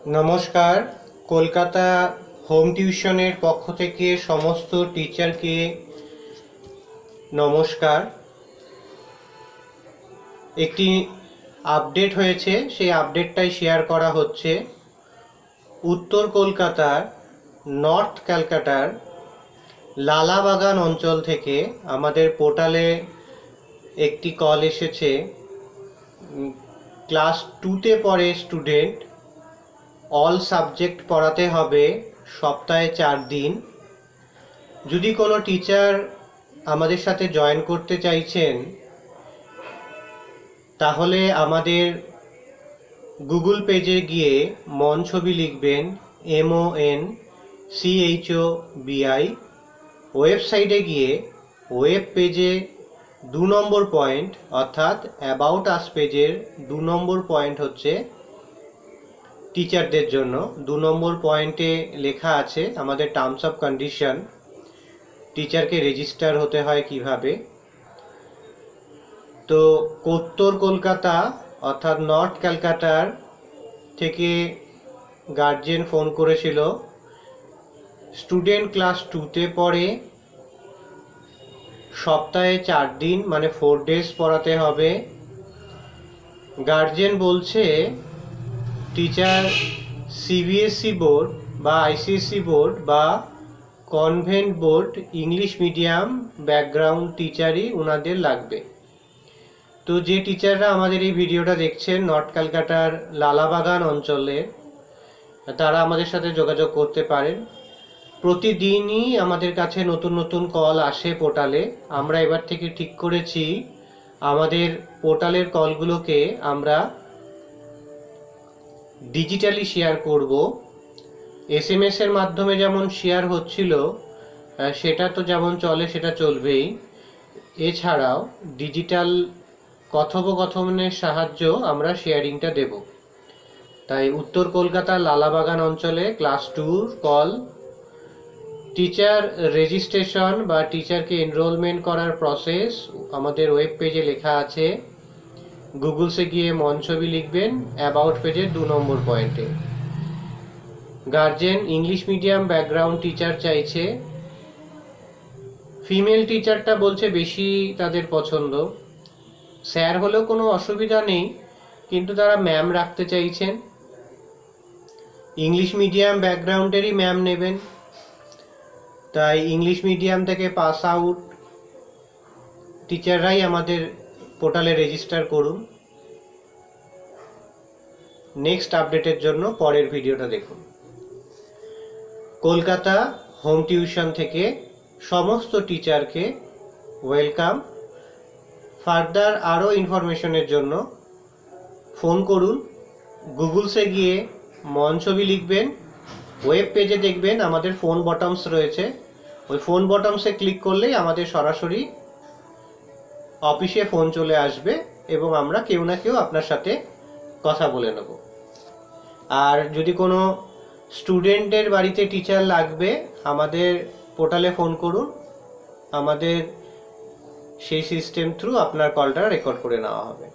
নমস্কার। কলকাতা হোম টিউশনের পক্ষ থেকে সমস্ত টিচারকে নমস্কার। একটি আপডেট হয়েছে, সেই আপডেটটাই শেয়ার করা হচ্ছে। উত্তর কলকাতার নর্থ ক্যালকাটার লালাবাগান অঞ্চল থেকে আমাদের পোর্টালে একটি কল এসেছে। ক্লাস 2তে পড়ে স্টুডেন্ট, অল সাবজেক্ট পড়াতে হবে সপ্তাহে 4 দিন। যদি কোনো টিচার আমাদের সাথে জয়েন করতে চাইছেন তাহলে আমাদের গুগল পেজে গিয়ে মন ছবি লিখবেন, MONCHOBI। ওয়েবসাইটে গিয়ে ওয়েব পেজে 2 নম্বর পয়েন্ট অর্থাৎ অ্যাবাউট আস পেজের 2 নম্বর পয়েন্ট হচ্ছে টিচারদের জন্য। 2 নম্বর পয়েন্টে লেখা আছে আমাদের টার্মস অফ কন্ডিশন, টিচারকে রেজিস্টার হতে হয় কিভাবে। তো উত্তর কলকাতা অর্থাৎ নর্থ ক্যালকাটার থেকে গার্জেন ফোন করেছিল। স্টুডেন্ট ক্লাস 2তে পড়ে, সপ্তাহে 4 দিন মানে 4 ডেজ পড়াতে হবে। গার্জেন বলছে টিচার CBSE বোর্ড বা ICSE বোর্ড বা convent board English medium background টিচারই ওনাদের লাগবে। তো যে টিচাররা আমাদের এই ভিডিওটা দেখছেন নর্থ ক্যালকাটার লালাবাগান অঞ্চলে, তারা আমাদের সাথে যোগাযোগ করতে পারেন। প্রতিদিনই আমাদের কাছে নতুন নতুন কল আসে পোর্টালে। আমরা এবার থেকে ঠিক করেছি আমাদের পোর্টালের কলগুলোকে আমরা ডিজিটালি শেয়ার করব। SMS এর মাধ্যমে যেমন শেয়ার হচ্ছিল সেটা তো যেমন চলে সেটা চলবেই, এছাড়াও ডিজিটাল কথোপকথনের সাহায্য আমরা শেয়ারিংটা দেব। তাই উত্তর কলকাতার লালাবাগান অঞ্চলে ক্লাস 2 কল, টিচার রেজিস্ট্রেশন বা টিচারকে এনরোলমেন্ট করার প্রসেস আমাদের ওয়েব পেজে লেখা আছে। গুগলসে গিয়ে মন ছবি লিখবেন, অ্যাবাউট পেজের 2 নম্বর পয়েন্টে। Guardian English medium background teacher চাইছে। ফিমেল টিচারটা বলছে বেশি তাদের পছন্দ। স্যার হলেও কোনো অসুবিধা নেই, কিন্তু তারা ম্যাম রাখতে চাইছেন। ইংলিশ মিডিয়াম ব্যাকগ্রাউন্ডেরই ম্যাম নেবেন। তাই ইংলিশ মিডিয়াম থেকে পাস আউট টিচাররাই আমাদের পোর্টালে রেজিস্টার করুন। নেক্সট আপডেটের জন্য পরের ভিডিওটা দেখুন। কলকাতা হোম টিউশন থেকে সমস্ত টিচারকে ওয়েলকাম। ফার্দার আরও ইনফরমেশনের জন্য ফোন করুন। গুগলসে গিয়ে মন ছবি লিখবেন, ওয়েব পেজে দেখবেন আমাদের ফোন বটমস রয়েছে। ওই ফোন বটমসে ক্লিক করলেই আমাদের সরাসরি অফিসে ফোন চলে আসবে এবং আমরা কেউ না কেউ আপনার সাথে কথা বলে নেব। আর যদি কোনো স্টুডেন্টের বাড়িতে টিচার লাগবে আমাদের পোর্টালে ফোন করুন, আমাদের সেই সিস্টেম থ্রু আপনার কলটা রেকর্ড করে নেওয়া হবে।